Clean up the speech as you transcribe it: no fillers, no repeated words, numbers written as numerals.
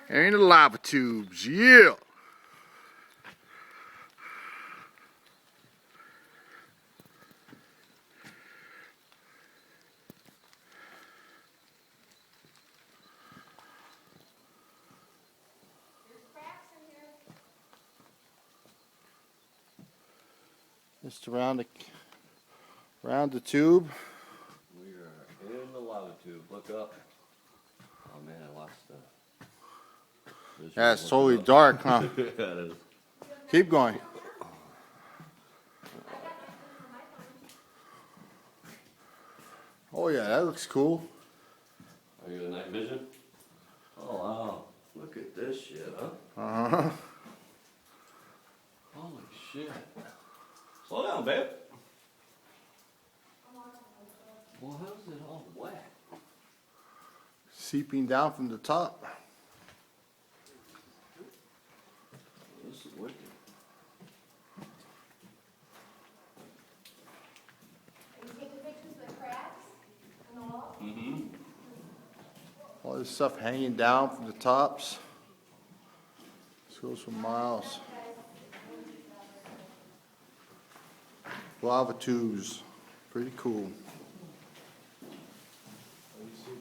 And the lava tubes, yeah. Just around the tube. We are in the lava tube. Look up. Oh man, I lost the. Yeah, it's totally dark, huh? Yeah, it is. Keep going. Oh yeah, that looks cool. Are you in night vision? Oh wow. Look at this shit, huh? Uh-huh. Holy shit. Slow down, babe. Well, how's it all wet? Seeping down from the top. This is wicked. Are you taking pictures of the cracks and the wall? Mm-hmm. All this stuff hanging down from the tops. This goes for miles. Lava tubes. Pretty cool.